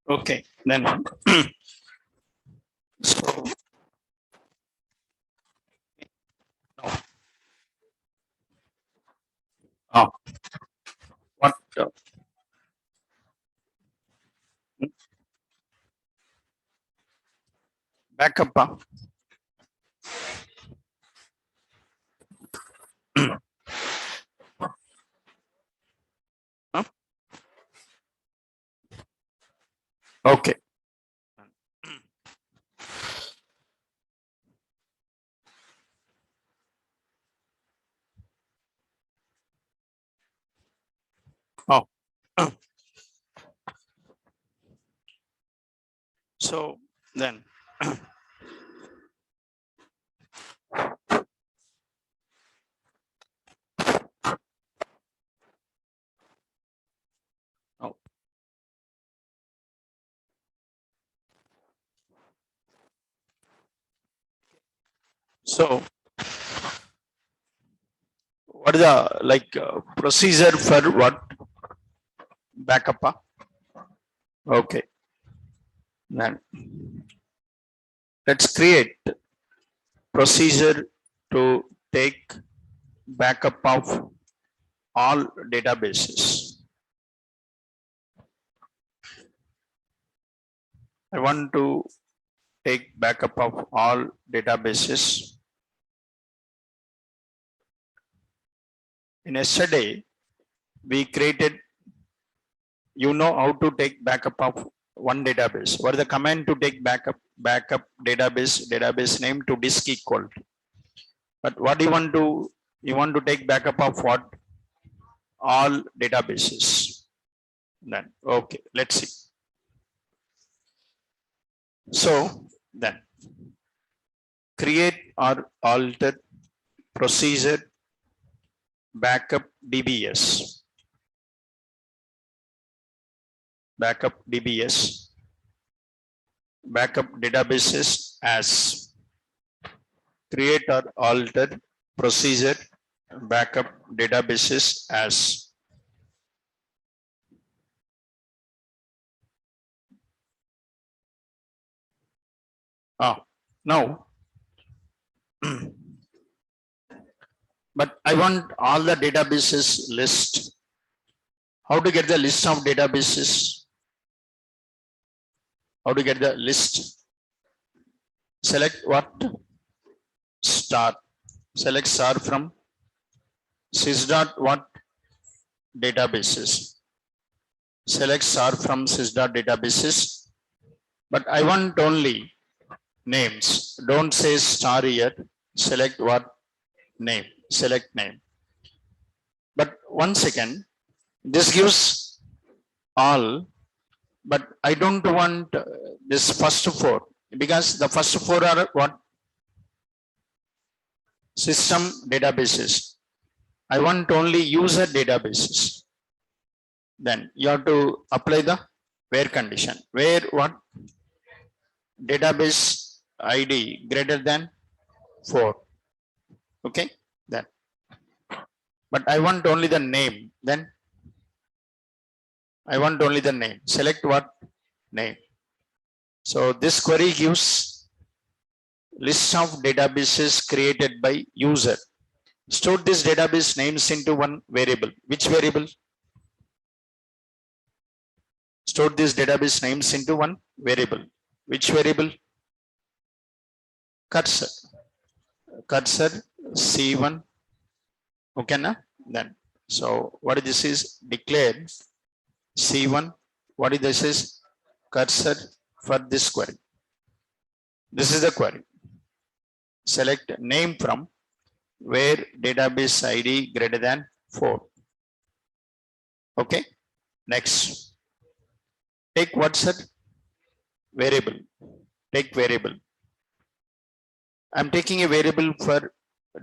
Okay, then so uh, what backup? Huh? Okay. Oh, so then oh, so what is the procedure for what backup? Okay, then let's create procedure to take backup of all databases. I want to take backup of all databases. In yesterday, we created, you know how to take backup of one database. What is the command to take backup database name to disk equal. But what do you want to take backup of what? All databases. Then, okay, let's see. So then create or alter procedure backup DBS. Backup DBS. Backup databases as create or alter procedure backup databases as now but I want all the databases list. How to get the list of databases? How to get the list? Select what? Star. Select star from sys dot what? Databases. Select star from sys dot databases. But I want only names. Don't say star here. Select what? Name. Select name. But 1 second. This gives all, but I don't want this first four because the first four are what? System databases. I want only user databases. Then you have to apply the where condition. Where what? Database ID greater than 4. Okay. Then, but I want only the name. Then I want only the name. Select what? Name. So this query gives list of databases created by user. Store this database names into one variable. Which variable? Store this database names into one variable. Which variable? Cursor. Cursor C1. Okay, na? Then. So what this is declared C1. What is this is? Cursor for this query. This is the query. Select name from where database ID greater than 4. Okay. Next. Take what's that? Variable. Take variable. I'm taking a variable for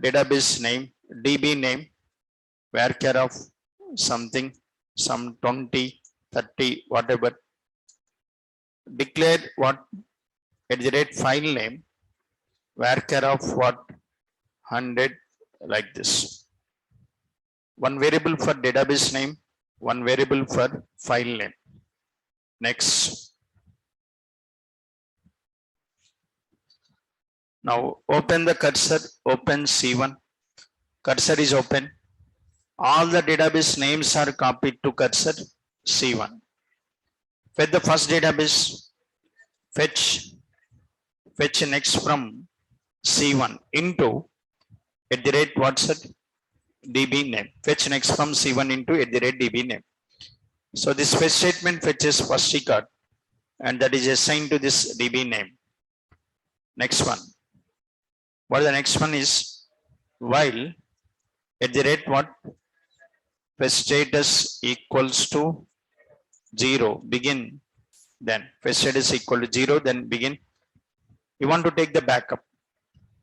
database name, DB name, varchar of something, some 20, 30, whatever. Declare what? At the rate file name, varchar of what? 100, like this. One variable for database name, one variable for file name. Next. Now open the cursor, open C1. Cursor is open. All the database names are copied to cursor C1. Fetch the first database, fetch next from C1 into at the rate what's it? DB name. Fetch next from C1 into at the rate DB name. So this fetch statement fetches first record and that is assigned to this DB name. Next one. What the next one is? While at the rate what? Fetch status equals to 0. Begin. Then fetch status equal to 0. Then begin. You want to take the backup.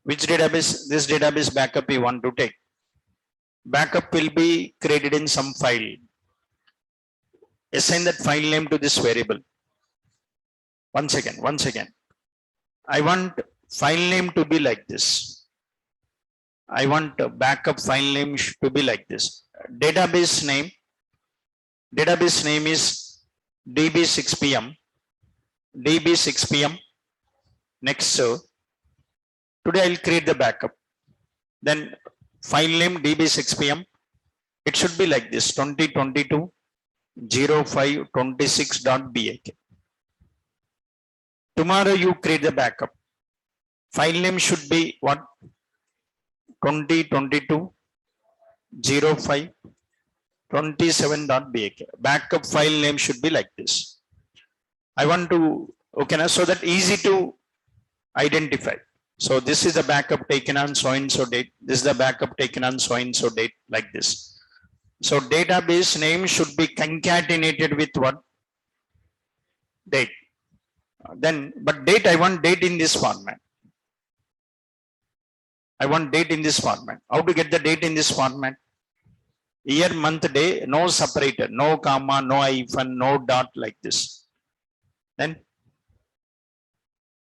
Which database? This database backup you want to take. Backup will be created in some file. Assign that file name to this variable. Once again. I want file name to be like this. I want backup file name to be like this. Database name is db6pm. db6pm. Next, today I'll create the backup. Then file name db6pm. It should be like this 2022 0526.bak. Tomorrow you create the backup. File name should be what? 2022 0527.bak. Backup file name should be like this. I want to, okay, now so that easy to identify. So this is the backup taken on so and so date. This is the backup taken on so and so date, like this. So database name should be concatenated with what? Date. Then, but date, I want date in this format. I want date in this format. How to get the date in this format? Year, month, day, no separator, no comma, no hyphen, no dot, like this. Then,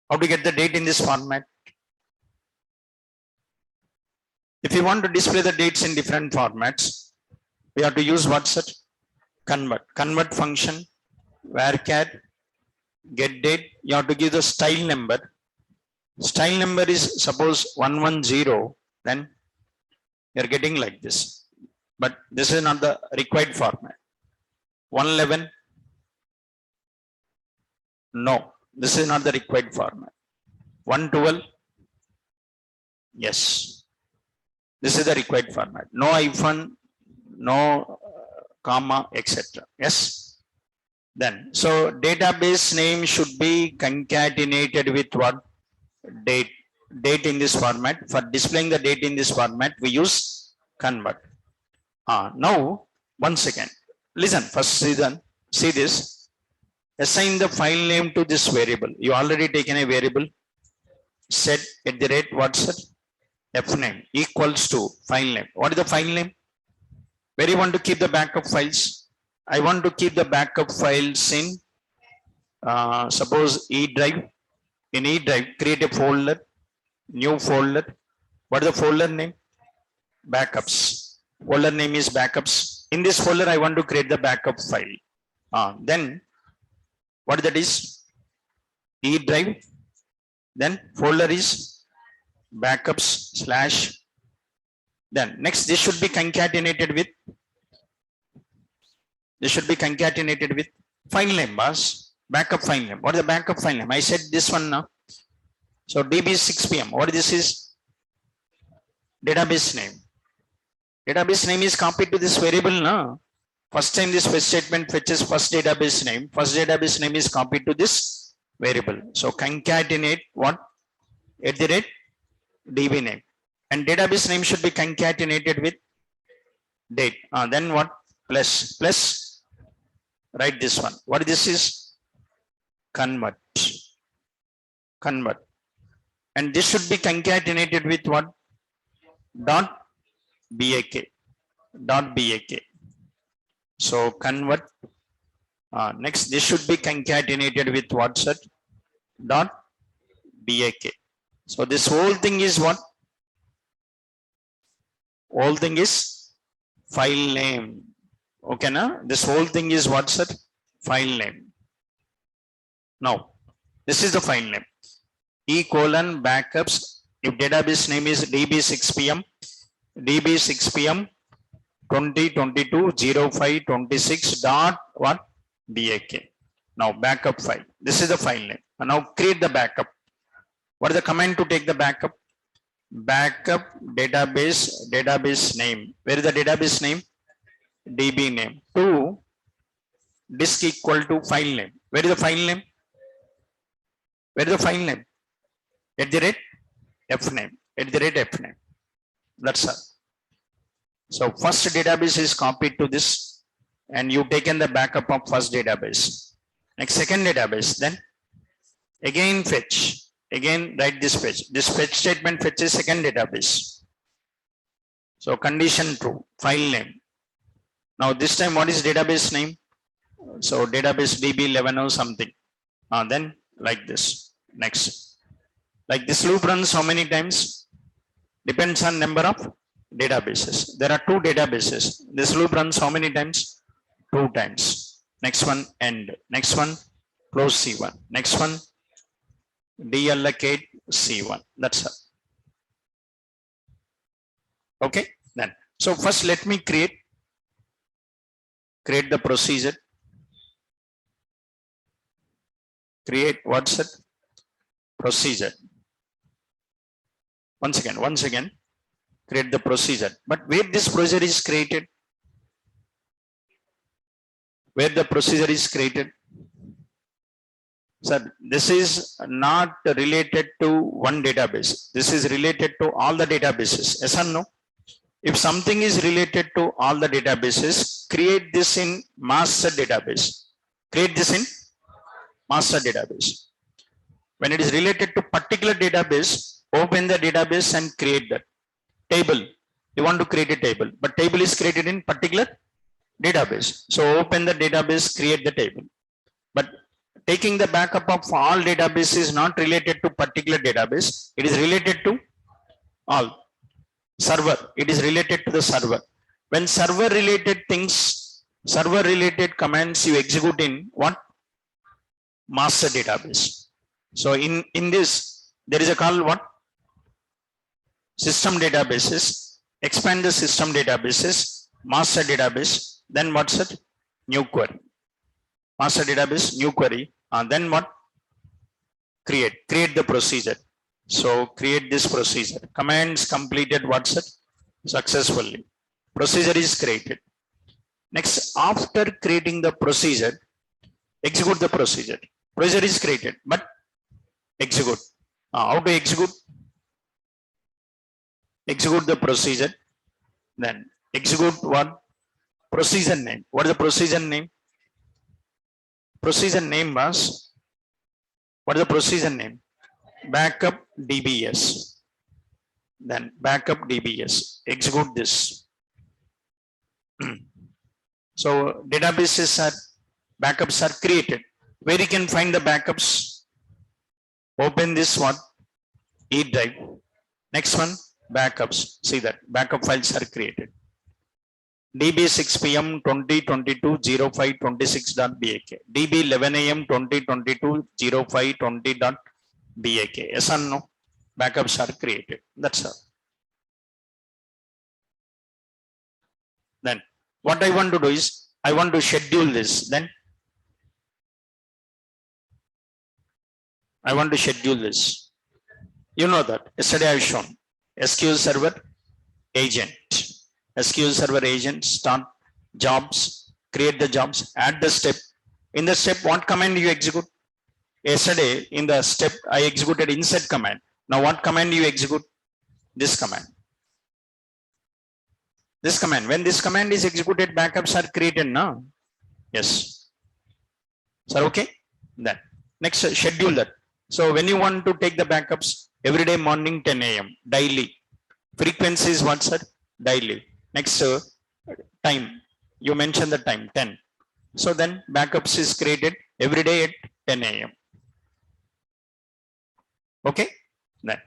how to get the date in this format? If you want to display the dates in different formats, we have to use what's it? Convert function, varchar, get date. You have to give the style number. Style number is suppose 110, then you're getting like this. But this is not the required format. 111, no, this is not the required format. 112, yes, this is the required format. No hyphen, no comma, etc. Yes. Then, so database name should be concatenated with what? Date. Date in this format. For displaying the date in this format, we use convert. Now, once again, listen, first see this. Assign the file name to this variable. You already taken a variable. Set at the rate, what's it? F name equals to file name. What is the file name? Where you want to keep the backup files? I want to keep the backup files in, suppose E drive. In E drive, create a folder, new folder. What is the folder name? Backups. Folder name is backups. In this folder, I want to create the backup file. Then, what that is? E drive. Then folder is backups /. Then next, this should be concatenated with. This should be concatenated with file name, boss. Backup file name. What is the backup file name? I said this one now. So db6pm. What this is? Database name. Database name is copied to this variable now. First time this fetch statement fetches first database name. First database name is copied to this variable. So concatenate what? At the rate DB name. And database name should be concatenated with date. Then what? Plus. Write this one. What this is? Convert. And this should be concatenated with what? .bak. So convert. Next, this should be concatenated with what's it? .bak. So this whole thing is what? Whole thing is file name. Okay, now this whole thing is what's it? File name. Now, this is the file name. E:\backups If database name is db6pm, db6pm 2022-05-26 dot what bak. Now backup file. This is the file name. And now create the backup. What is the command to take the backup? Backup database name. Where is the database name? DB name. To disk equal to file name. Where is the file name? Where is the file name? At the rate F name. At the rate F name. That's all. So first database is copied to this, and you taken the backup of first database. Next second database, then again fetch. Again write this fetch. This fetch statement fetches second database. So condition true. File name. Now this time what is database name? So database DB11 or something. Then like this. Next. Like this loop runs how many times? Depends on number of databases. There are two databases. This loop runs how many times? 2 times. Next one end. Next one close C1. Next one deallocate C1. That's all. Okay. Then so first let me create the procedure. Create what's it? Procedure. Once again, create the procedure. But where this procedure is created? Where the procedure is created? Sir, this is not related to one database. This is related to all the databases. Yes or no? If something is related to all the databases, create this in master database. Create this in master database. When it is related to particular database, open the database and create that table. You want to create a table, but table is created in particular database. So open the database, create the table. But taking the backup of all database is not related to particular database. It is related to all. Server. It is related to the server. When server related things, server related commands you execute in what? Master database. So in this, there is a call what? System databases. Expand the system databases, master database. Then what's it? New query. Master database, new query. And then what? Create the procedure. So create this procedure. Commands completed. What's it? Successfully. Procedure is created. Next, after creating the procedure, execute the procedure. Procedure is created, but execute. How to execute? Execute the procedure. Then execute what? Procedure name. What is the procedure name? Procedure name was, what is the procedure name? Backup DBS. Then backup DBS. Execute this. So databases are, backups are created. Where you can find the backups? Open this one, E drive. Next one, backups. See that backup files are created. DB6pm 2022-05-26.bak. DB11am 2022-05-20.bak. Yes or no? Backups are created. That's all. Then what I want to do is, I want to schedule this. Then I want to schedule this. You know that yesterday I've shown SQL Server agent. SQL Server agent, start jobs, create the jobs, add the step. In the step, what command you execute? Yesterday in the step, I executed insert command. Now what command you execute? This command. This command. When this command is executed, backups are created now. Yes. Sir, okay? Then next, schedule that. So when you want to take the backups, every day morning 10 a.m. daily. Frequency is what, sir? Daily. Next, time. You mentioned the time 10. So then backups is created every day at 10 a.m. Okay? Then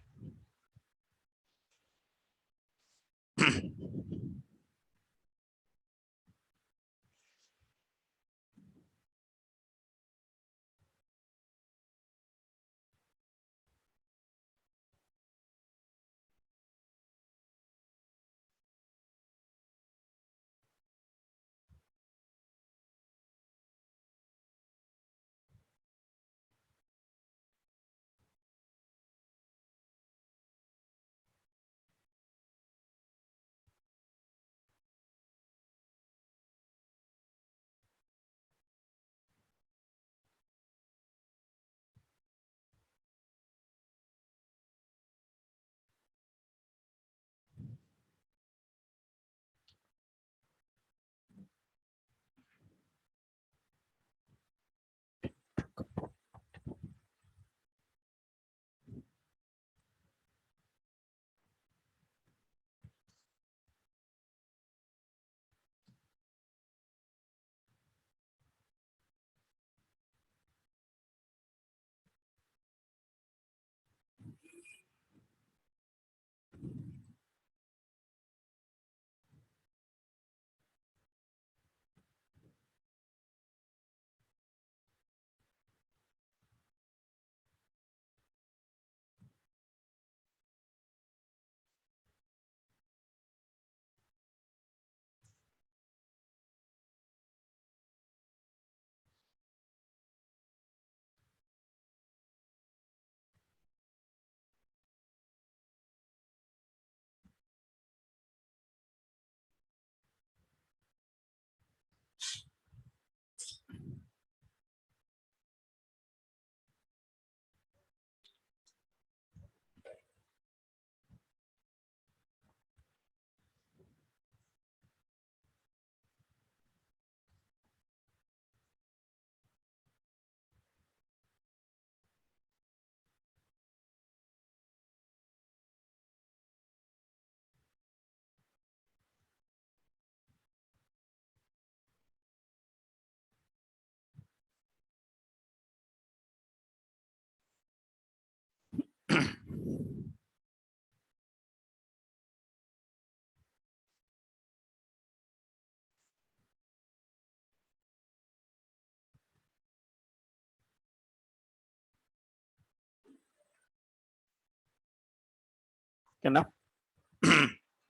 Okay, now.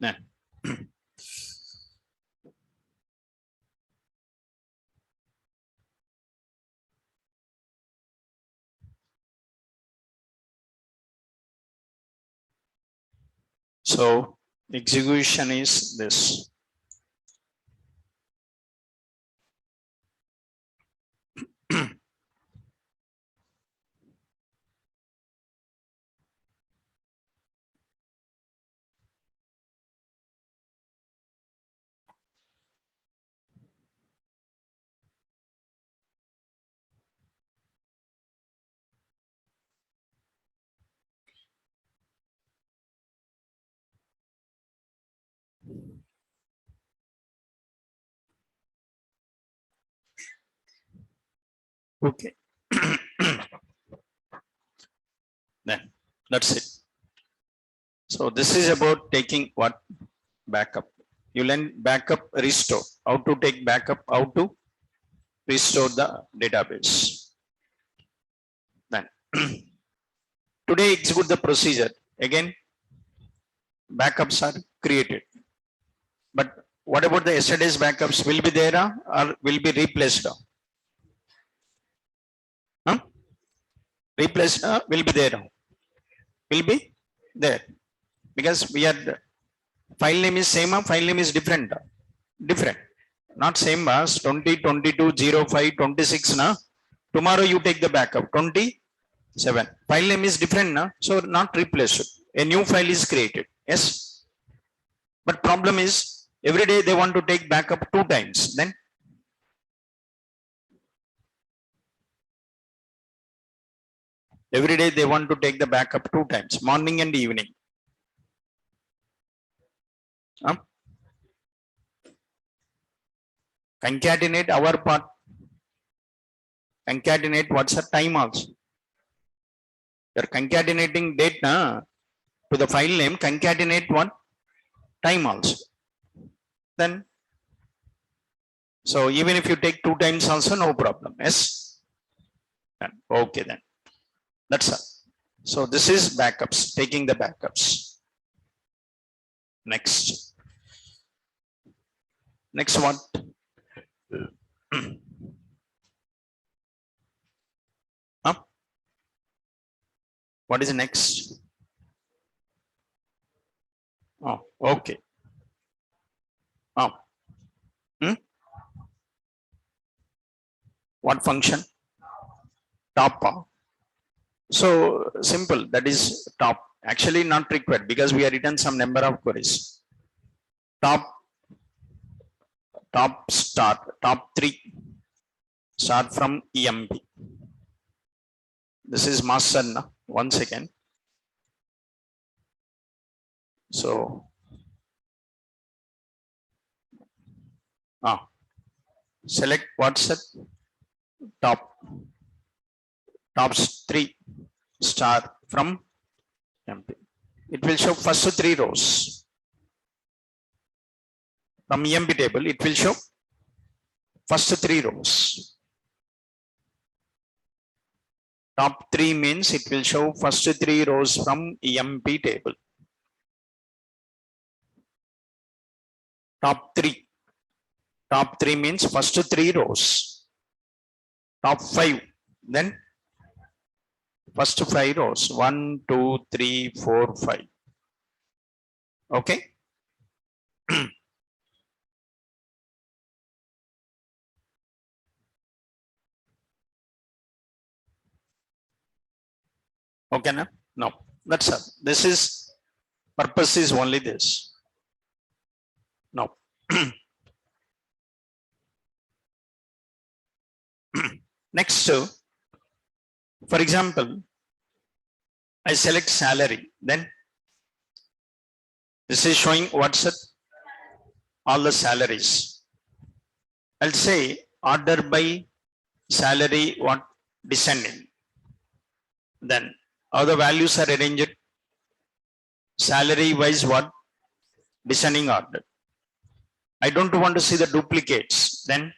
Then. So execution is this. Okay. Then that's it. So this is about taking what backup. You learn backup restore. How to take backup, how to restore the database. Then today execute the procedure. Again, backups are created. But what about the yesterday's backups? Will be there or will be replaced? Huh? Replaced will be there. Will be there. Because we are file name is same, file name is different. Different. Not same as 20, 22, 05, 26. Na? Tomorrow you take the backup. 27. File name is different. Na? So not replaced. A new file is created. Yes. But problem is every day they want to take backup 2 times. Then every day they want to take the backup 2 times, morning and evening. Concatenate our part. Concatenate what's the time also. You're concatenating date to the file name, concatenate one time also. Then, so even if you take 2 times also, no problem. Yes. Okay, then. That's all. So this is backups, taking the backups. Next. Next one. Huh? What is next? Oh, okay. Oh. Hmm? What function? Top. So simple. That is top. Actually not required because we have written some number of queries. Top start, top 3 start from EMP. This is master. 1 second. So select what's that top 3 start from EMP. It will show first 3 rows. From EMP table, it will show first 3 rows. Top 3 means it will show first 3 rows from EMP table. Top 3. Top 3 means first 3 rows. Top 5. Then first 5 rows. 1, 2, 3, 4, 5. Okay. Okay, no? No. That's all. This is purpose is only this. No. Next, for example, I select salary. Then this is showing what's it? All the salaries. I'll say order by salary what descending. Then how the values are arranged. Salary wise what? Descending order. I don't want to see the duplicates. Then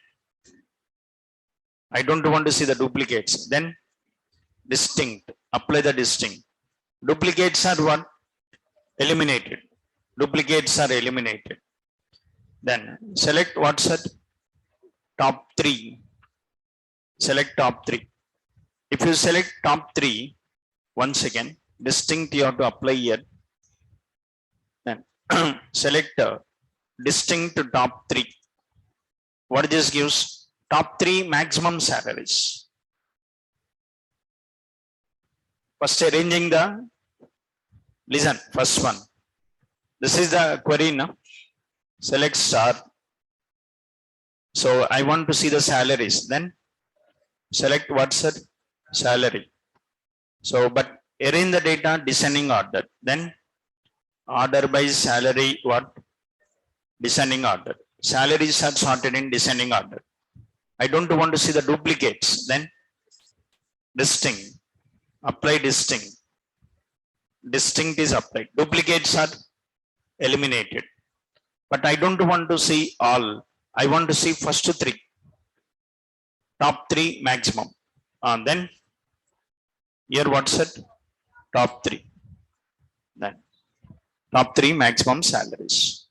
I don't want to see the duplicates. Then distinct. Apply the distinct. Duplicates are what? eliminated. Duplicates are eliminated. Then select what's that? Top 3. Select top 3. If you select top 3, once again, distinct you have to apply here. Then select distinct top 3. What this gives? Top 3 maximum salaries. First arranging the, listen, first one. This is the query now. Select star. So I want to see the salaries. Then select what's that? Salary. So, but arrange the data descending order. Then order by salary, what? Descending order. Salaries are sorted in descending order. I don't want to see the duplicates. Then distinct. Apply distinct. Distinct is applied. Duplicates are eliminated. But I don't want to see all. I want to see first 3. Top 3 maximum. And then here what's it? Top 3. Then top 3 maximum salaries.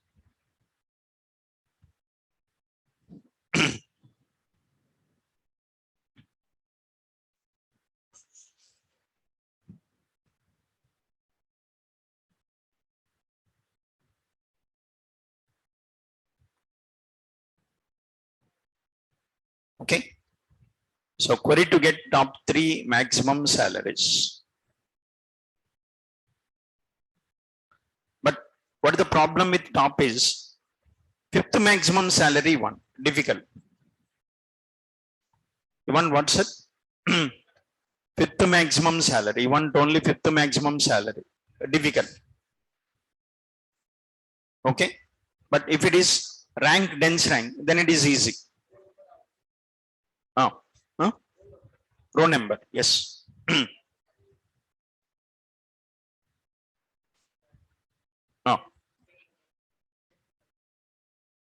Okay. So query to get top 3 maximum salaries. But what the problem with top is 5th maximum salary one, difficult. You want what's it? 5th maximum salary. You want only 5th maximum salary. Difficult. Okay. But if it is rank, dense rank, then it is easy. Oh. Huh? Row number, yes. Oh.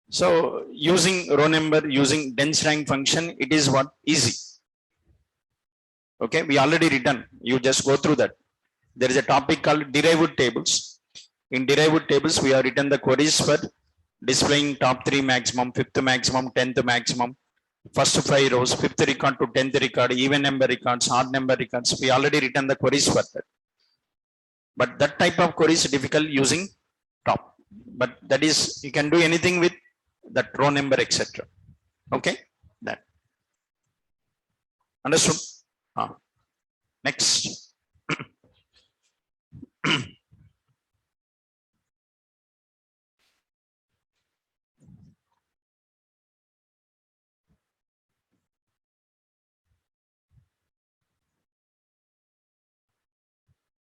So using row number, using dense rank function, it is what? Easy. Okay, we already written. You just go through that. There is a topic called derived tables. In derived tables, we have written the queries for displaying top 3 maximum, 5th maximum, 10th maximum, first 5 rows, 5th record to 10th record, even number records, odd number records. We already written the queries for that. But that type of query is difficult using top. But that is, you can do anything with that row number, etc. Okay, that. Understood? Next.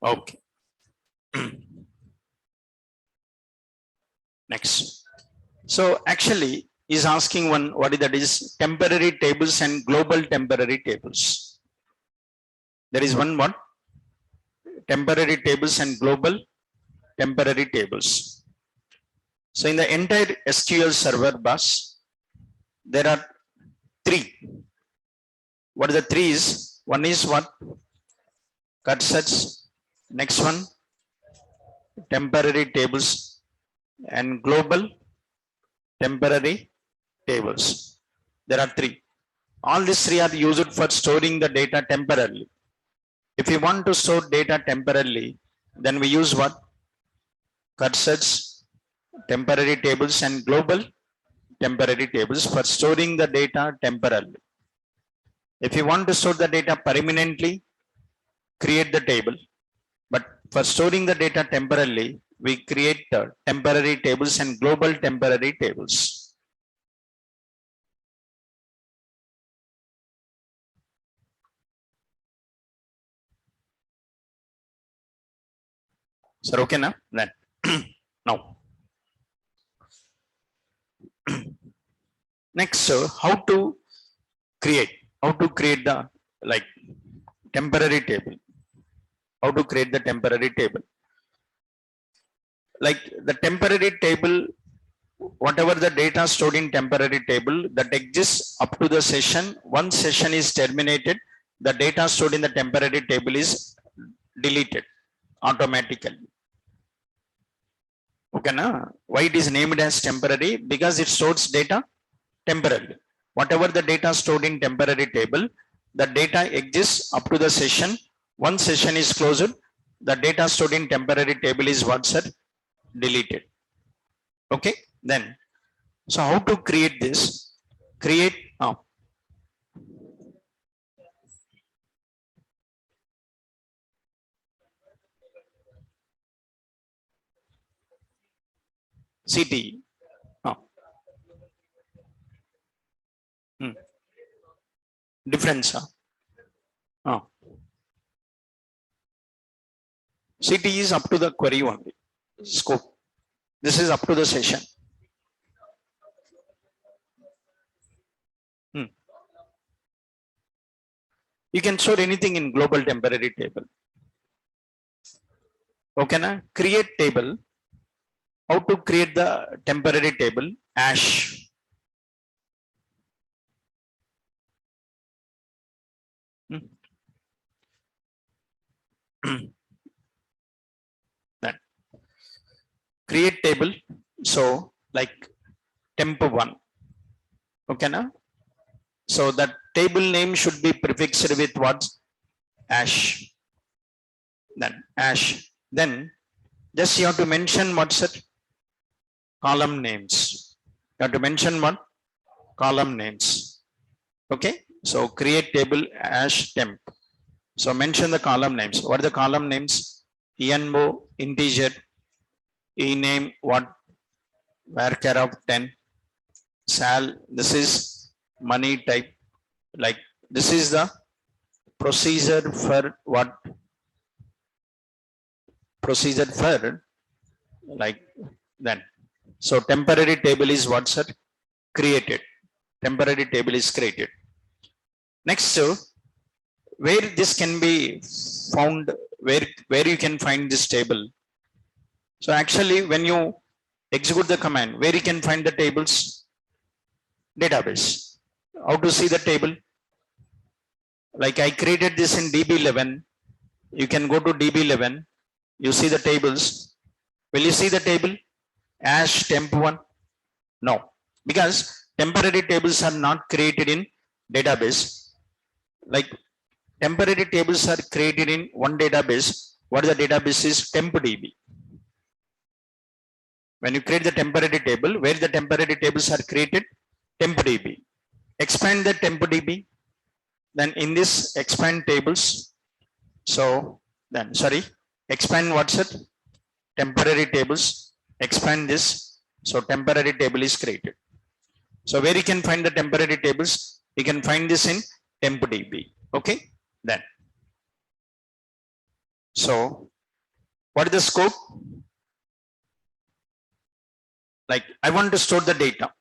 Okay. Next. So actually is asking one, what is that is temporary tables and global temporary tables. There is one what? Temporary tables and global temporary tables. So in the entire SQL server bus, there are 3. What are the 3 is? One is what? Cursors. Next one, temporary tables and global temporary tables. There are 3. All these 3 are used for storing the data temporarily. If you want to store data temporarily, then we use what? Cursors, temporary tables and global temporary tables for storing the data temporarily. If you want to store the data permanently, create the table. But for storing the data temporarily, we create temporary tables and global temporary tables. Sir, okay now? Then now. Next, how to create the like temporary table. How to create the temporary table? Like the temporary table, whatever the data stored in temporary table that exists up to the session. Once session is terminated, the data stored in the temporary table is deleted automatically. Okay, na? Why it is named as temporary? Because it stores data temporarily. Whatever the data stored in temporary table, the data exists up to the session. Once session is closed, the data stored in temporary table is what, sir? Deleted. Okay, then so how to create this? Create CT. Oh, hmm. Difference. Oh. CT is up to the query only. Scope. This is up to the session. Hmm. You can store anything in global temporary table. Okay, na? Create table. How to create the temporary table? Ash. Hmm. Then create table. So like temp1. Okay, na? So that table name should be prefixed with what? Ash. Then ash. Then just you have to mention what's it? Column names. You have to mention what? Column names. Okay. So create table ash temp. So mention the column names. What are the column names? ENO integer, E name what? Varchar of 10. Sal. This is money type. Like this is the procedure for what? Procedure for like then. So temporary table is what, sir? Created. Temporary table is created. Next, where this can be found, where you can find this table. So actually, when you execute the command, where you can find the tables? Database. How to see the table? Like I created this in DB11. You can go to DB11. You see the tables. Will you see the table? Ash temp1? No, because temporary tables are not created in database. Like temporary tables are created in one database. What the database is? TempDB. When you create the temporary table, where the temporary tables are created? TempDB. Expand the TempDB. Then in this expand tables. So then sorry, expand what's it? Temporary tables. Expand this. So temporary table is created. So where you can find the temporary tables? You can find this in TempDB. Okay. Then. So what is the scope? Like I want to store the data.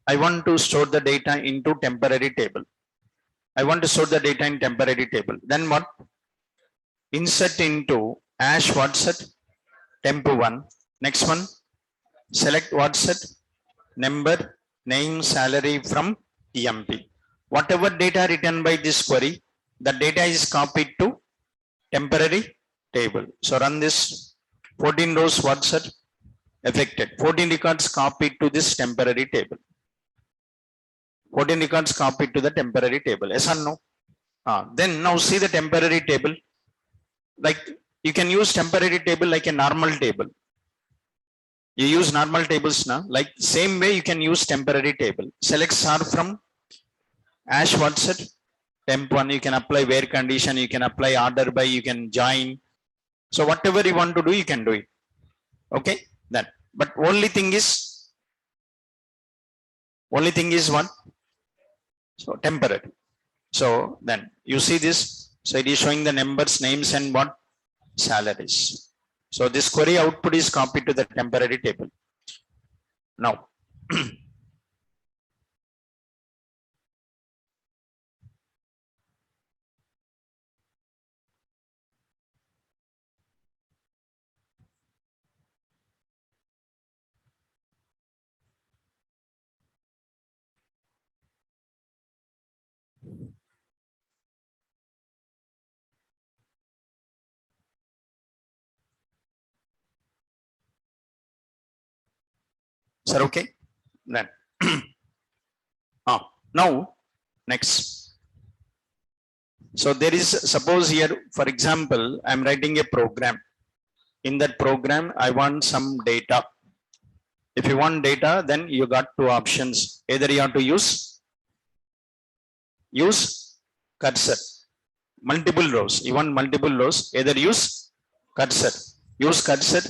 I want to store the data into temporary table. I want to store the data in temporary table. Then what? Insert into ash what's it? Temp1. Next one. Select what's it? Number, name, salary from EMP. Whatever data written by this query, the data is copied to temporary table. So run this. 14 rows what's it? Affected. 14 records copied to this temporary table. 14 records copied to the temporary table. Yes or no? Then now see the temporary table. Like you can use temporary table like a normal table. You use normal tables now. Like same way you can use temporary table. Select star from ash what's it? Temp1. You can apply where condition. You can apply order by. You can join. So whatever you want to do, you can do it. Okay. Then, but only thing is what? So temporary. So then you see this. So it is showing the numbers, names, and what? Salaries. So this query output is copied to the temporary table. Now, Sir, okay? Then now next. So there is, suppose here, for example, I'm writing a program. In that program, I want some data. If you want data, then you got two options. Either you have to use cursor, multiple rows. You want multiple rows, either use cursor. Use cursor,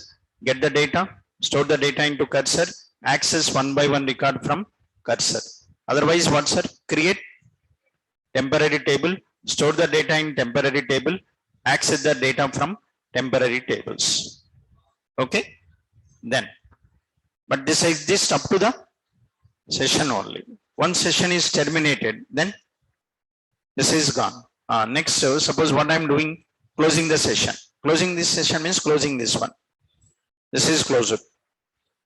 get the data, store the data into cursor, access one by one record from cursor. Otherwise, what, sir? Create temporary table, store the data in temporary table, access the data from temporary tables. Okay? Then, but this exists up to the session only. Once session is terminated, then this is gone. Next, suppose what I'm doing, closing the session. Closing this session means closing this one. This is closed.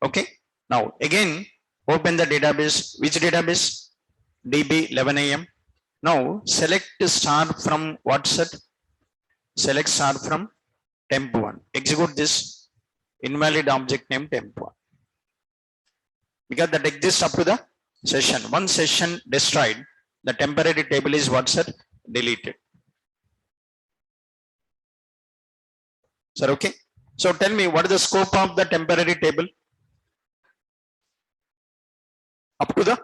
Okay. Now again, open the database. Which database? DB 11 AM. Now select star from what set? Select star from temp1. Execute this. Invalid object name temp1. Because that exists up to the session. One session destroyed, the temporary table is what, sir? Deleted. Sir, okay? So tell me, what is the scope of the temporary table? Up to the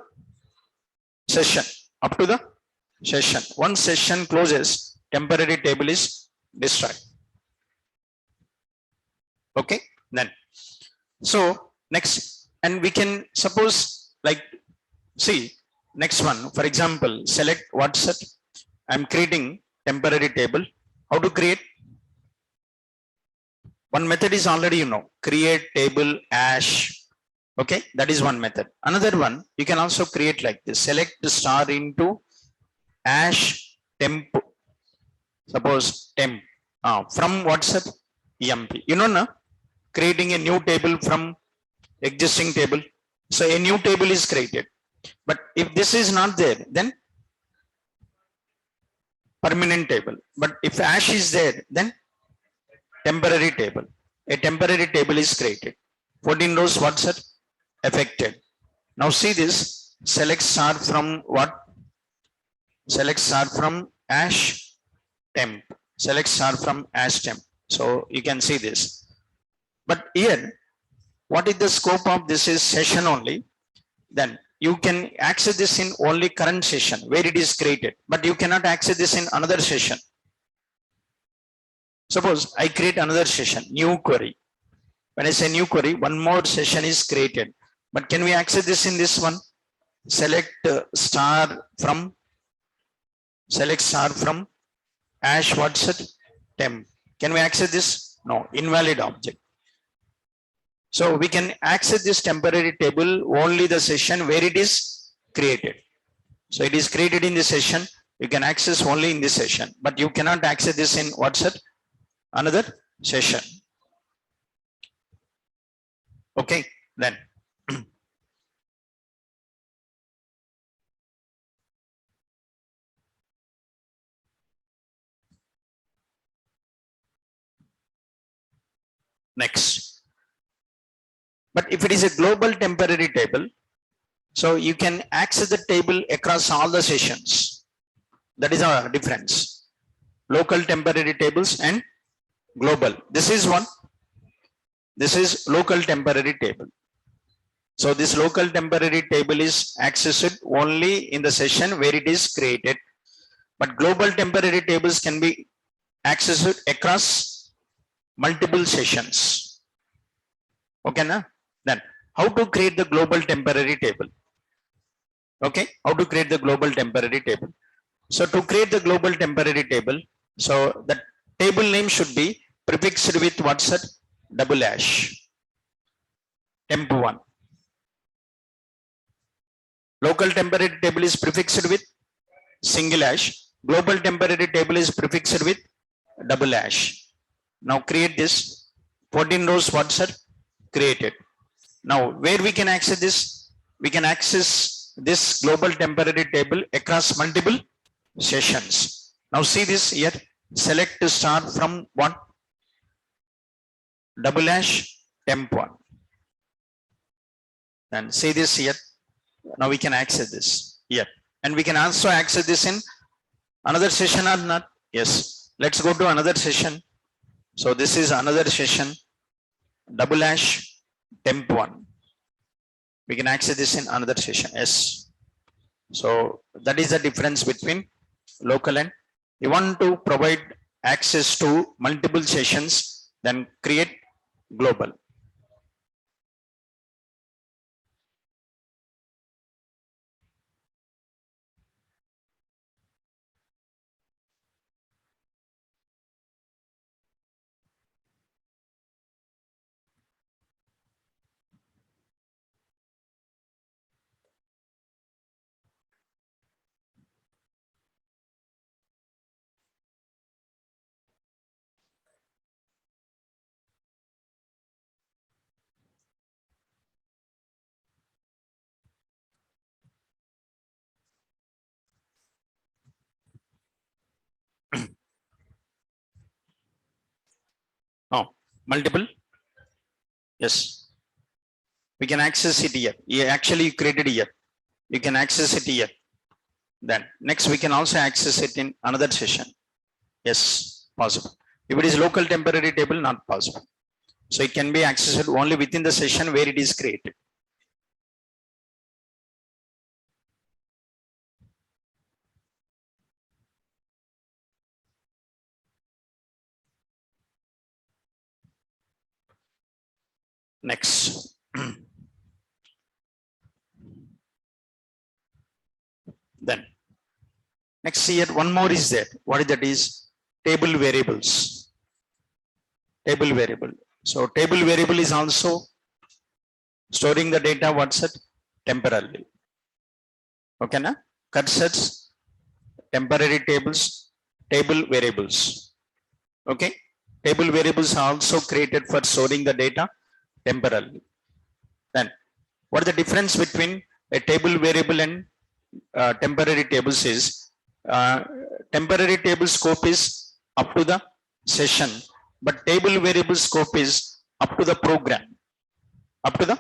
session. Up to the session. Once session closes, temporary table is destroyed. Okay? Then. So next, and we can suppose like, see, next one, for example, select what set? I'm creating temporary table. How to create? One method is already, you know, create table hash. Okay, that is one method. Another one, you can also create like this. Select the star into hash temp. Suppose temp from WhatsApp emp. You know, na? Creating a new table from existing table. So a new table is created. But if this is not there, then permanent table. But if hash is there, then temporary table. A temporary table is created. 14 rows, what's it? Affected. Now see this. Select star from what? Select star from hash temp. Select star from hash temp. So you can see this. But here, what is the scope of this is session only. Then you can access this in only current session where it is created, but you cannot access this in another session. Suppose I create another session, new query. When I say new query, one more session is created. But can we access this in this one? Select star from hash what's it? Temp. Can we access this? No, invalid object. So we can access this temporary table only the session where it is created. So it is created in the session. You can access only in this session, but you cannot access this in what's it? Another session. Okay, then. Next. But if it is a global temporary table, so you can access the table across all the sessions. That is our difference. Local temporary tables and global. This is one. This is local temporary table. So this local temporary table is accessed only in the session where it is created. But global temporary tables can be accessed across multiple sessions. Okay, na? Then how to create the global temporary table? Okay, how to create the global temporary table? So to create the global temporary table, so the table name should be prefixed with what's that? Double hash. Temp1. Local temporary table is prefixed with single hash. Global temporary table is prefixed with double hash. Now create this. 14 rows what's that? Created. Now where we can access this? We can access this global temporary table across multiple sessions. Now see this here. Select star from what? Double hash temp1. Then see this here. Now we can access this here. And we can also access this in another session or not. Yes. Let's go to another session. So this is another session. /temp1. We can access this in another session. Yes. So that is the difference between local and you want to provide access to multiple sessions, then create global. Oh, multiple. Yes. We can access it here. Yeah, actually created here. You can access it here. Then next we can also access it in another session. Yes, possible. If it is local temporary table, not possible. So it can be accessed only within the session where it is created. Next. Then next here one more is there. What is that is table variables. Table variable. So table variable is also storing the data what's it temporarily. Okay na? Cursors, temporary tables, table variables. Okay. Table variables are also created for storing the data temporarily. Then what is the difference between a table variable and temporary tables is temporary table scope is up to the session, but table variable scope is up to the program. Up to the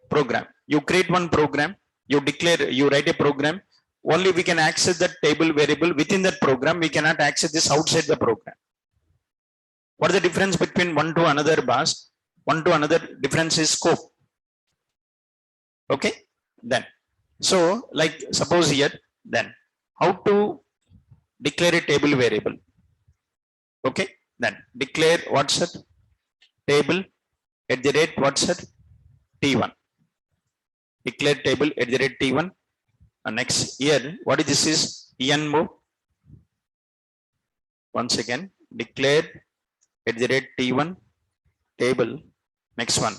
program. You create one program, you declare, you write a program. Only we can access that table variable within that program. We cannot access this outside the program. What is the difference between one to another bus? One to another difference is scope. Okay. Then so like suppose here, then how to declare a table variable. Okay. Then declare what's it table at the rate what's it t1. Declare table at the rate t1. And next here what is this is envo. Once again declare at the rate t1 table. Next one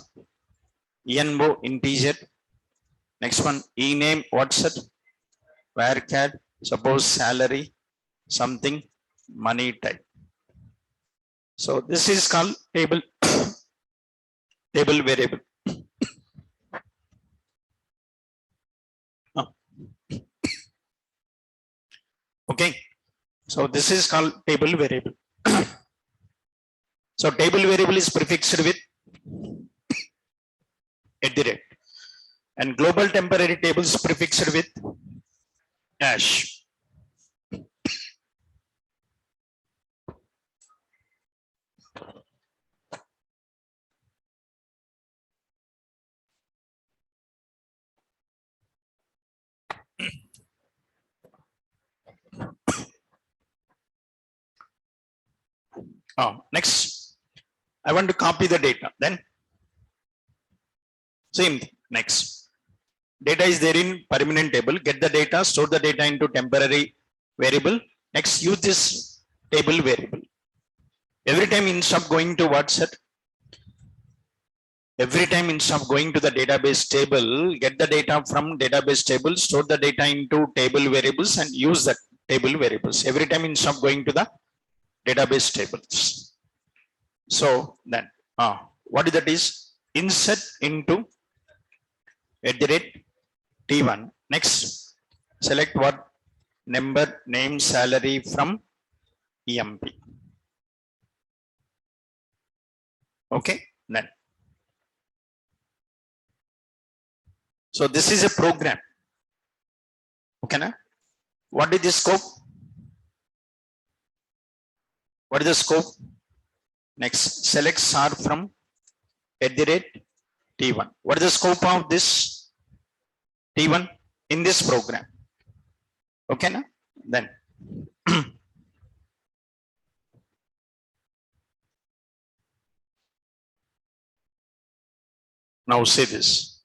envo integer. Next one ename what's it varchar suppose salary something money type. So this is called table table variable. Okay. So this is called table variable. So table variable is prefixed with at the rate, and global temporary tables prefixed with dash. Next, I want to copy the data. Then same thing. Next, data is there in permanent table. Get the data, store the data into temporary variable. Next, use this table variable. Every time instead of going to WhatsApp, every time instead of going to the database table, get the data from database table, store the data into table variables, and use the table variables every time instead of going to the database tables. So then what is that is insert into at the rate t1. Next, select what number name salary from emp. Okay. Then So this is a program. Okay, na? What is the scope? What is the scope? Next, select star from @T1. What is the scope of this T1 in this program? Okay, na? Then now say this.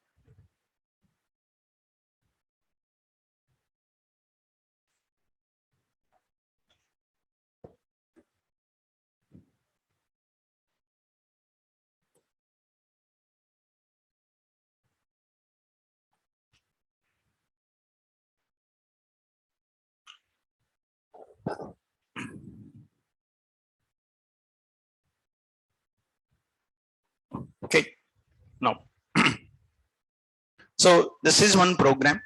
Okay, now so this is one program.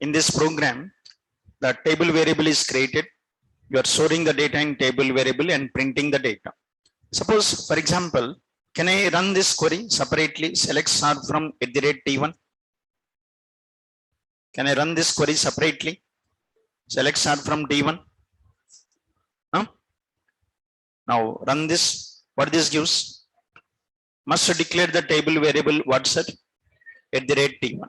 In this program, the table variable is created. You are storing the data in table variable and printing the data. Suppose, for example, can I run this query separately? Select star from @T1. Can I run this query separately? Select star from T1. Huh? Now run this. What this gives? Must declare the table variable. What's it? @T1.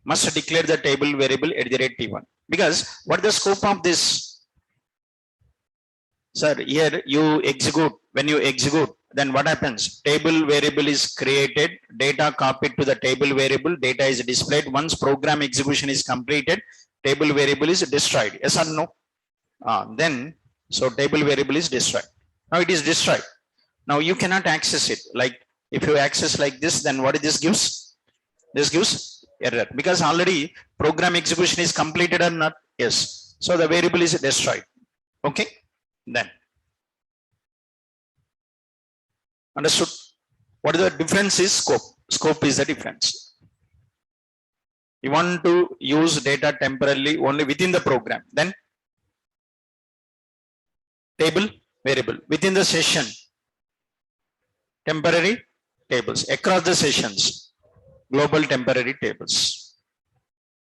Must declare the table variable @T1. Because what is the scope of this? Sir, here you execute. When you execute, then what happens? Table variable is created, data copied to the table variable, data is displayed. Once program execution is completed, table variable is destroyed. Yes or no? Then, so table variable is destroyed. Now it is destroyed. Now you cannot access it. Like if you access like this, then what this gives? This gives error because already program execution is completed or not? Yes. So the variable is destroyed. Okay. Then understood. What is the difference is scope. Scope is the difference. You want to use data temporarily only within the program. Then table variable within the session. Temporary tables across the sessions. Global temporary tables.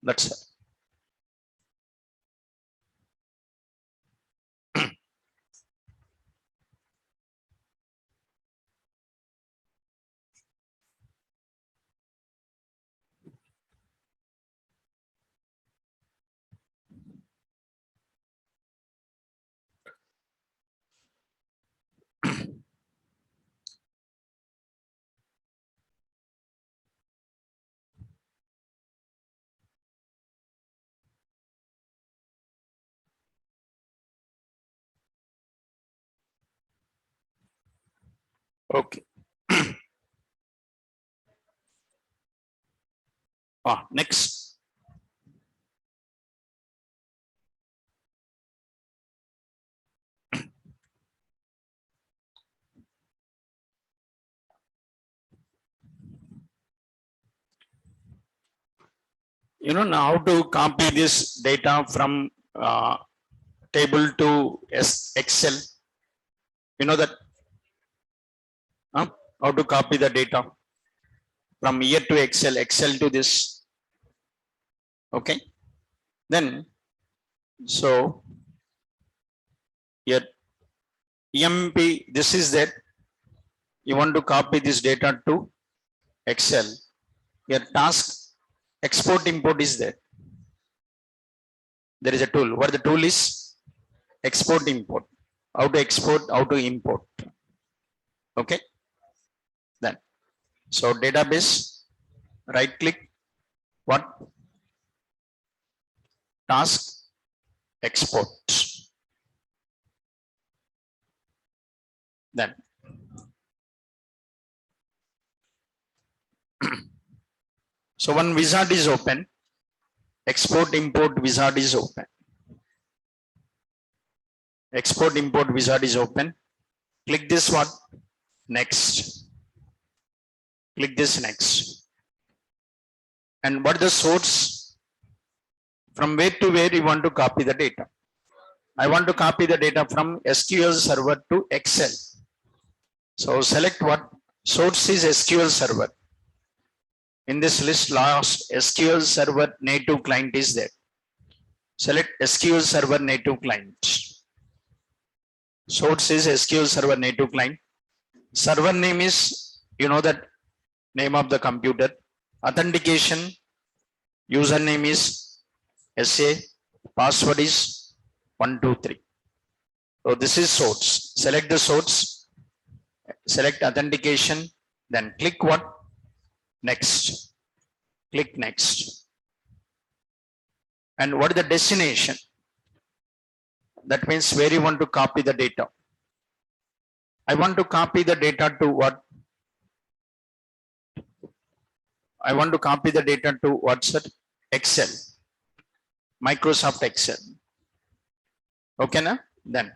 That's it. Okay. Next. You know now how to copy this data from table to Excel. You know that how to copy the data from here to Excel to this. Okay. Then so here EMP, this is that you want to copy this data to Excel. Your task export import is there. There is a tool. What the tool is? Export import. How to export, how to import. Okay. Then so database, right click, what? Task export. Then so one wizard is open. Export import wizard is open. Export import wizard is open. Click this one. Next. Click this next. And what is the source? From where to where you want to copy the data? I want to copy the data from SQL server to Excel. So select what? Source is SQL server. In this list, last SQL Server native client is there. Select SQL Server native client. Source is SQL Server native client. Server name is, you know, that name of the computer. Authentication, username is SA, password is 123. So this is source. Select the source, select authentication, then click what? Next. Click next. And what is the destination? That means where you want to copy the data. I want to copy the data to what? I want to copy the data to what's it? Excel. Microsoft Excel. Okay, na? Then.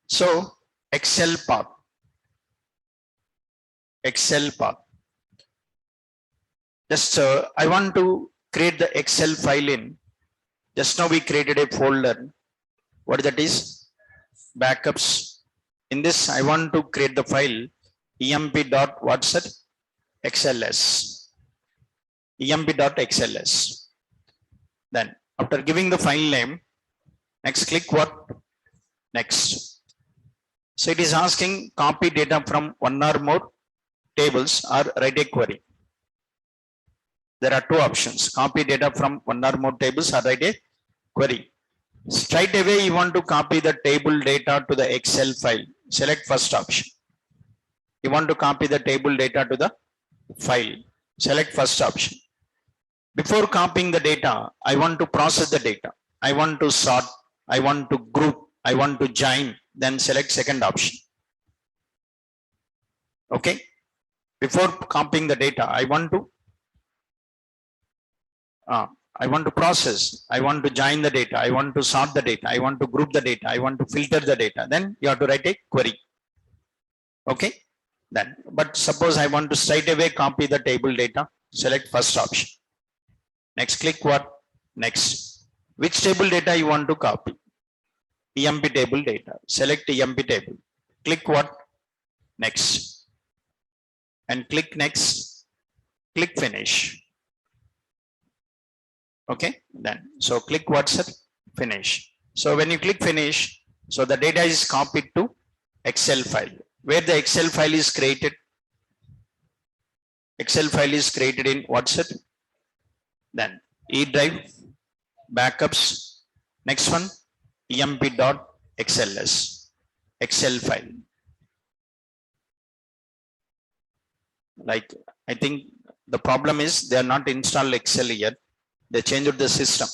So Excel path. Excel path. Just I want to create the Excel file in. Just now we created a folder. What that is? Backups. In this, I want to create the file emp dot what's it? XLS. emp dot XLS. Then after giving the file name, next click what? Next. So it is asking copy data from one or more tables or write a query. There are two options: copy data from one or more tables or write a query. Straight away you want to copy the table data to the Excel file. Select first option. You want to copy the table data to the file. Select first option. Before copying the data, I want to process the data. I want to sort, I want to group, I want to join, then select second option. Okay. Before copying the data, I want to process, I want to join the data, I want to sort the data, I want to group the data, I want to filter the data. Then you have to write a query. Okay. Then, but suppose I want to straight away copy the table data, select first option. Next, click what? Next. Which table data you want to copy? EMP table data. Select EMP table. Click what? Next. And click next. Click finish. Okay. Then, so click what's it? Finish. So when you click finish, so the data is copied to Excel file. Where the Excel file is created? Excel file is created in what's it? Then E drive, backups. Next one, emp.xls, Excel file. Like, I think the problem is they are not installed Excel yet. They changed the system.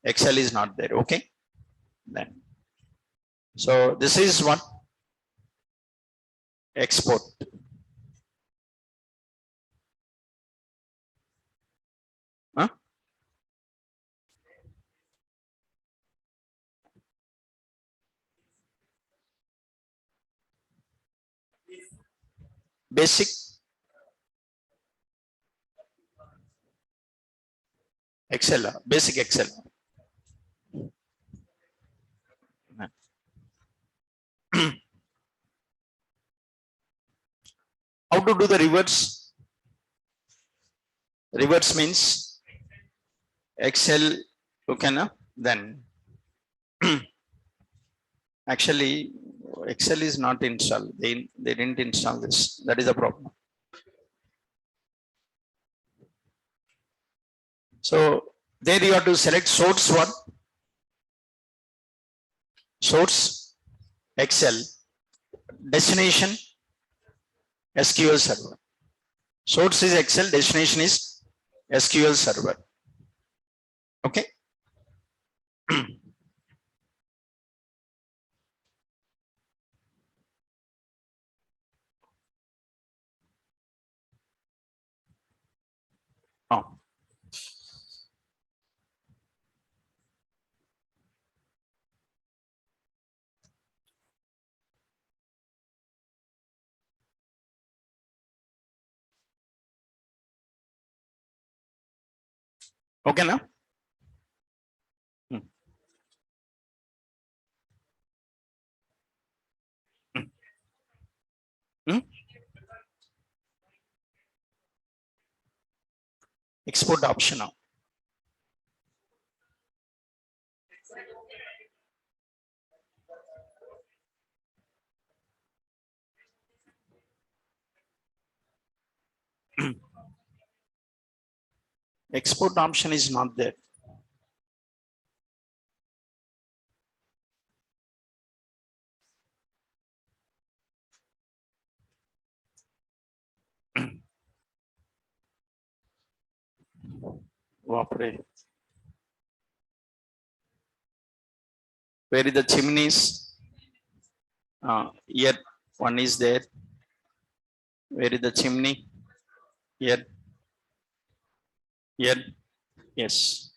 Excel is not there. Okay. Then, so this is what? Export. Huh? Basic. Excel. Basic Excel. How to do the reverse? Reverse means Excel, okay, na? Then actually Excel is not installed. They didn't install this. That is the problem. So there you have to select source what? Source Excel. Destination SQL Server. Source is Excel. Destination is SQL Server. Okay. Oh. Okay, now. Hmm? export option now. Export option is not there. Operate. Where is the chimneys? Here one is there. Where is the chimney? Here. Here. Yes.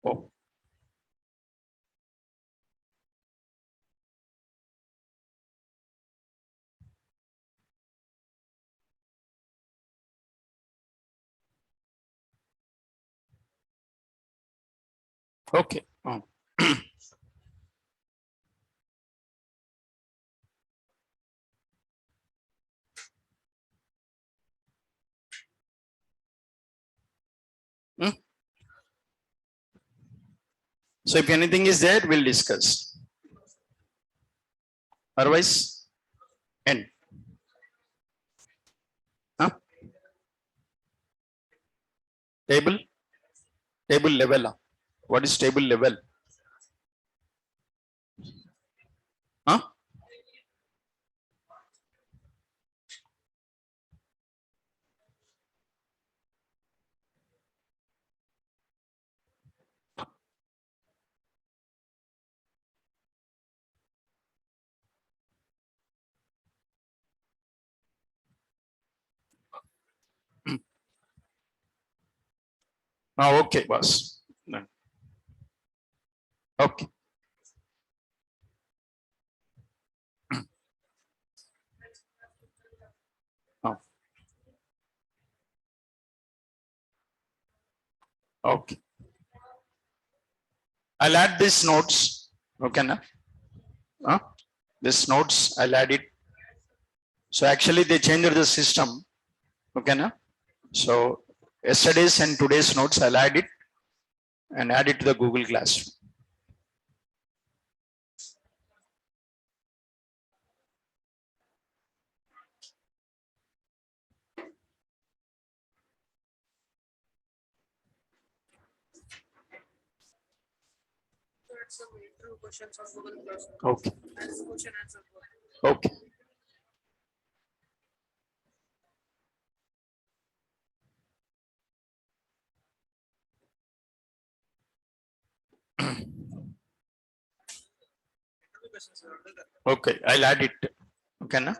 Oh. Okay. Oh. Hmm? So if anything is there, we'll discuss. Otherwise, end. Huh? Table? Table level. What is table level? Huh? Okay, boss. No. Okay. Oh. Okay. I'll add these notes. Okay, na? Huh? This notes, I'll add it. So actually they changed the system. Okay, na? So yesterday's and today's notes, I'll add it and add it to the Google Classroom. Okay. Okay. Okay, I'll add it. Okay, na?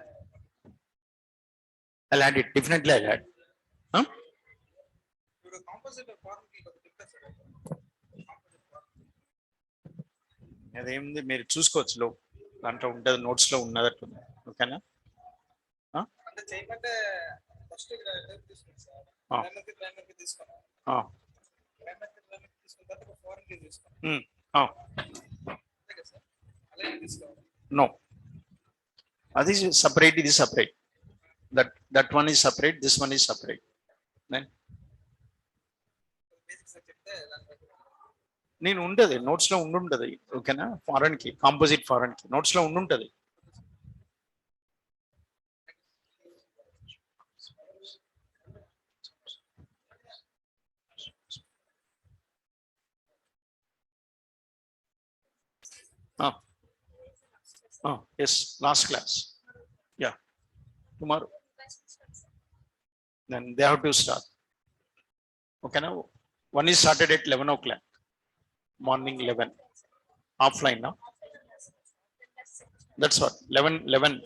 I'll add it. Definitely I'll add. Huh? అదేంది మీరు చూసుకోవచ్చు లో దాంట్లో ఉంటుంది notes లో ఉన్నదట్టు ఓకేనా no అది separate ఇది separate that one is separate this one is separate నేను ఉండదు నోట్స్ లో ఉండుంటది ఓకేనా ఫారెన్ కి కాంపోజిట్ ఫారెన్ కి నోట్స్ లో ఉండుంటది yes last class yeah tomorrow then they have to start okay now one is started at 11 o'clock morning 11 offline now That's what, 11.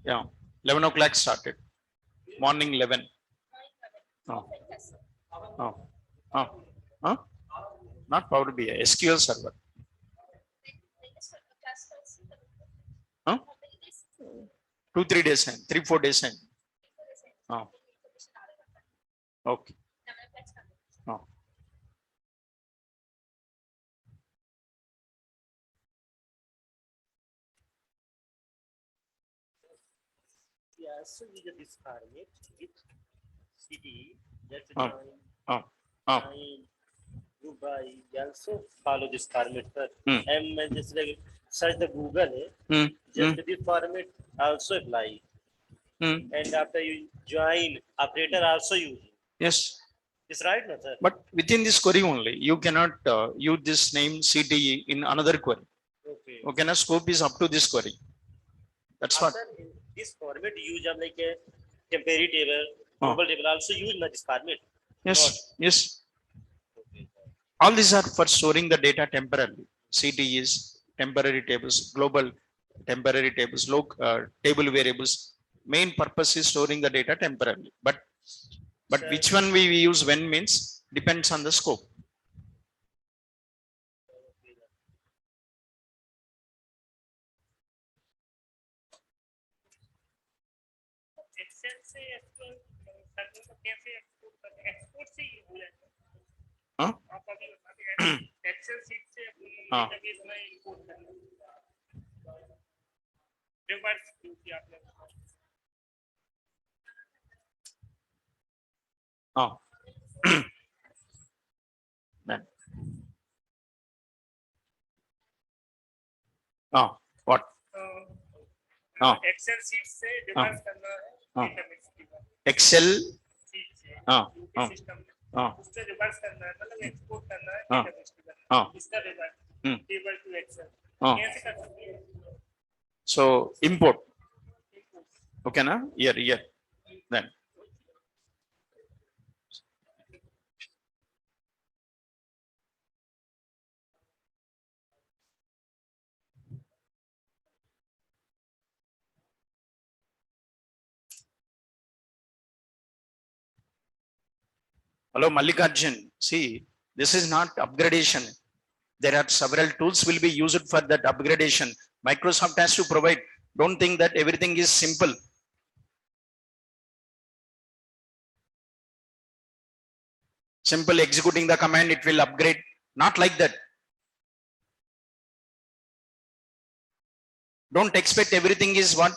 Yeah, 11 o'clock started, morning 11. Oh, oh, oh, huh? Not Power BI, SQL server. Huh? 2-3 days, 3-4 days. Oh, okay. Oh. Yeah, so we get this format with CD that Oh. join Oh. Oh. join group by also follow this format sir. Hmm. And just like search the Google Hmm. just Hmm. the format also apply Hmm. and after you join operator also use. Yes, It's right no sir? but within this query only, you cannot use this name CTE in another query. Okay. Okay, now scope is up to this query. That's what. After in this format use of like a temporary table, Oh. global table also use in this format. Yes, Not. yes. Okay. All these are for storing the data temporarily. CTEs, temporary tables, global temporary tables, table variables. Main purpose is storing the data temporarily. But Sir, which one we use when means depends on the scope. Excel से export server को कैसे export करते हैं export से ही हो जाता है Huh? आप अभी बताते एक्सेल शीट से हाँ. डेटाबेस में इंपोर्ट करना रिवर्स क्योंकि आपने Oh. Then. Oh. What? Excel sheet से रिवर्स करना है डेटाबेस की Excel. शीट से हाँ. सिस्टम में उससे रिवर्स करना है मतलब एक्सपोर्ट करना है डेटाबेस की इसका रिवर्स टेबल टू एक्सेल कैसे कर सकते हैं So import. Okay, na? Here. Then. Hello, Mallikarjun. See, this is not upgradation. There are several tools will be used for that upgradation. Microsoft has to provide. Don't think that everything is simple. Simple executing the command, it will upgrade. Not like that. Don't expect everything is what?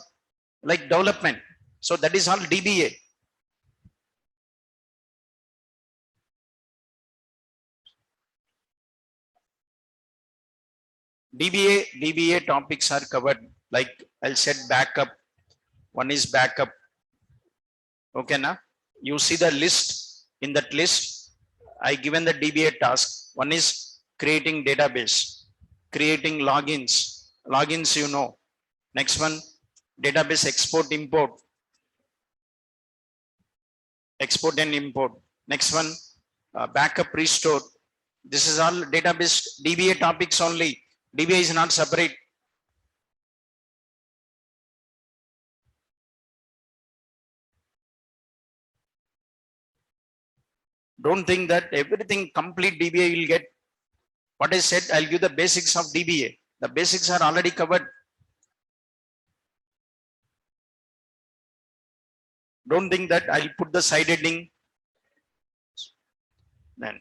Like development. So that is all DBA. DBA topics are covered. Like I'll set backup. One is backup. Okay, now you see the list. In that list, I given the DBA task. One is creating database, creating logins. Logins, you know. Next one, database export, import. Export and import. Next one, backup, restore. This is all database DBA topics only. DBA is not separate. Don't think that everything complete DBA will get. What I said, I'll give the basics of DBA. The basics are already covered. Don't think that I'll put the side heading. Then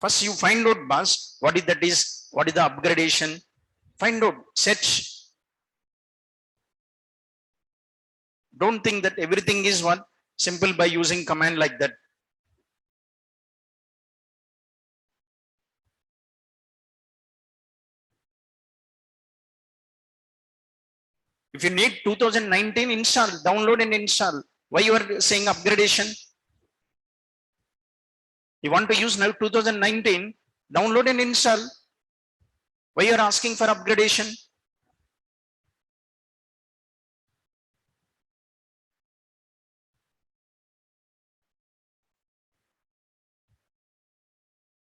first you find out, boss, what is that is, what is the upgradation. Find out, search. Don't think that everything is what simple by using command like that. If you need 2019 install, download and install. Why you are saying upgradation? You want to use now 2019, download and install. Why you are asking for upgradation?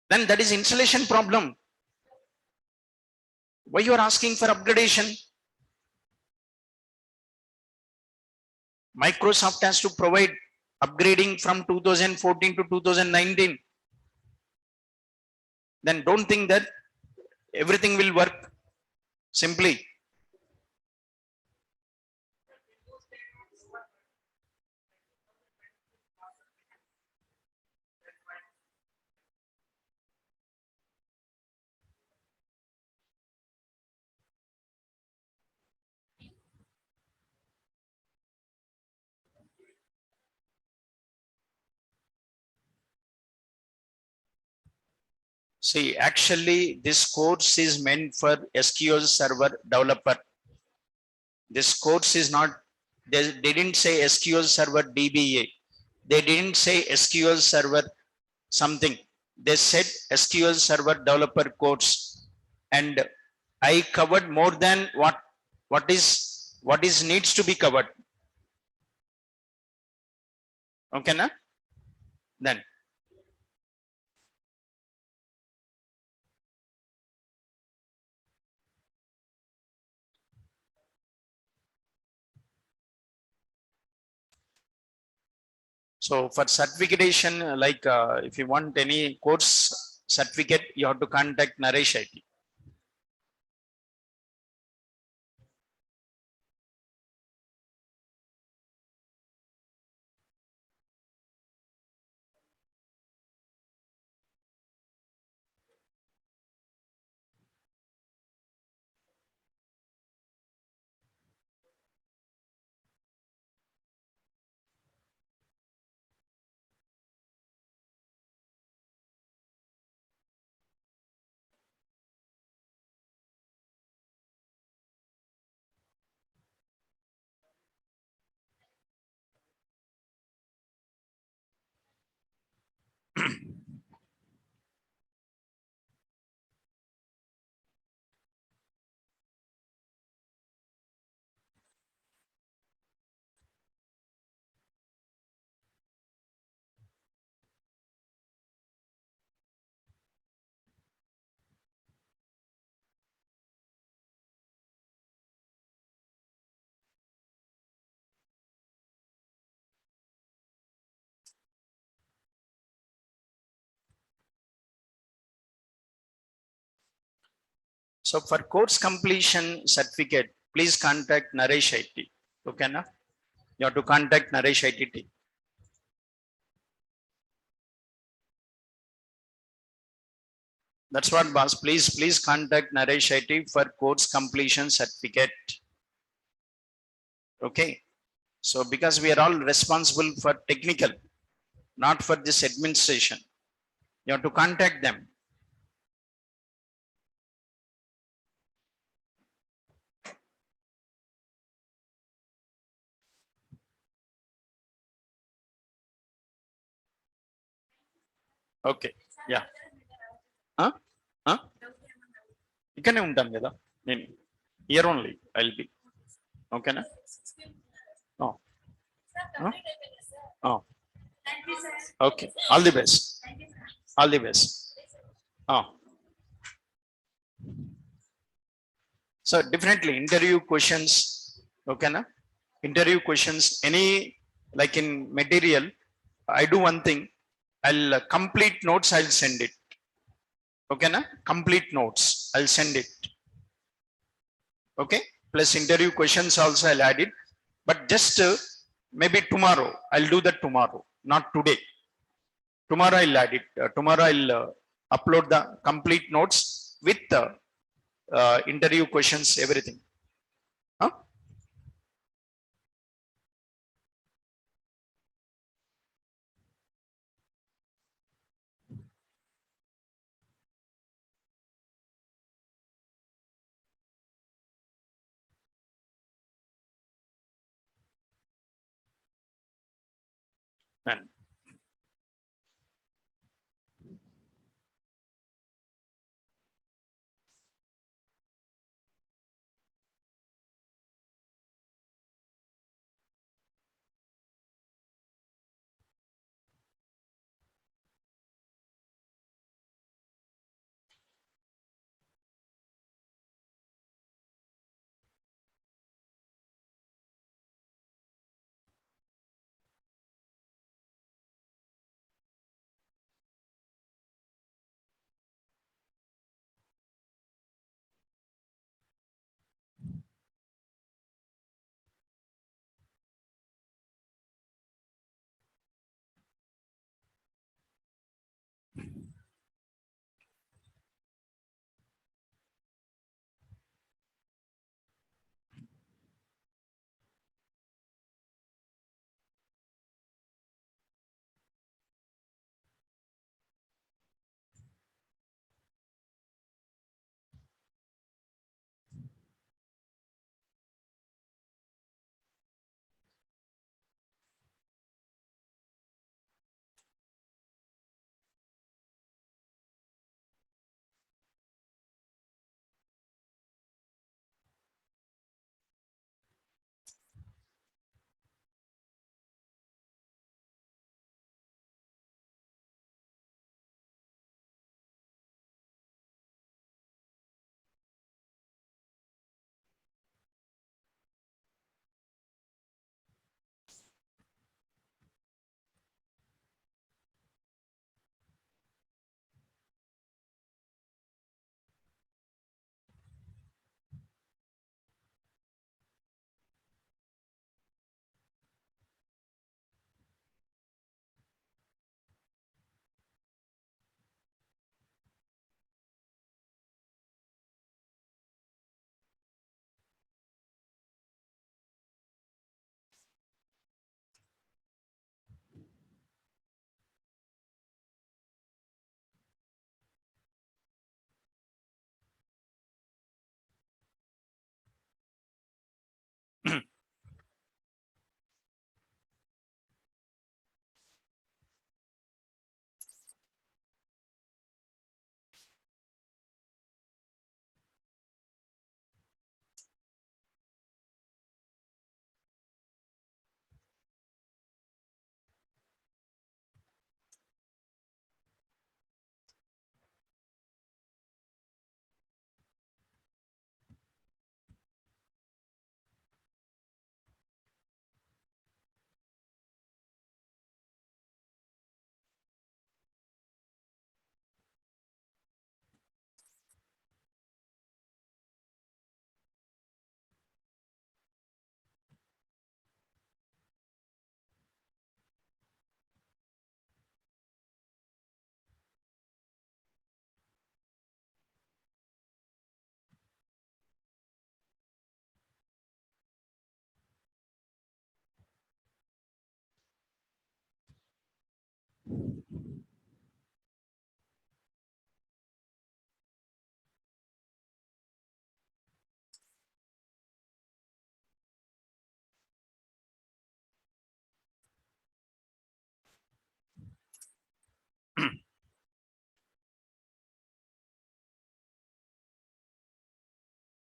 Then that is installation problem. Why you are asking for upgradation? Microsoft has to provide upgrading from 2014 to 2019. Then don't think that everything will work simply. See, actually, this course is meant for SQL Server developer. This course is not, they didn't say SQL Server DBA. They didn't say SQL Server something. They said SQL Server developer course. And I covered more than what is needs to be covered. Okay, na? Then. So for certification, like if you want any course certificate, you have to contact Naresh IT. So for course completion certificate, please contact Naresh IT. Okay, na? You have to contact Naresh IT. That's what, boss. Please contact Naresh IT for course completion certificate. Okay. So because we are all responsible for technical, not for this administration, you have to contact them. Okay. Yeah. Huh? Huh? ఇక్కడనే ఉంటాను కదా నేను here only I'll be. Okay na? Oh. Huh? Oh. Okay. All the best. All the best. Oh. So definitely interview questions. Okay na? Interview questions, any like in material, I do one thing. I'll complete notes, I'll send it. Okay na? Complete notes, I'll send it. Okay. Plus interview questions also I'll add it. But just maybe tomorrow, I'll do that tomorrow, not today. Tomorrow I'll add it. Tomorrow I'll upload the complete notes with the interview questions, everything. Huh? And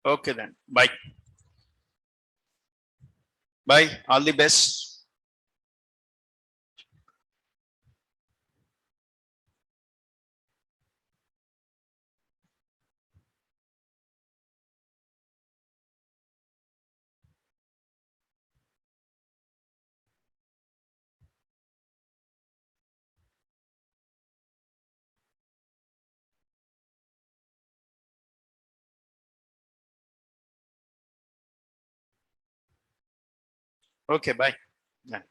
Okay then. Bye. Bye. All the best. Okay, bye. Yeah.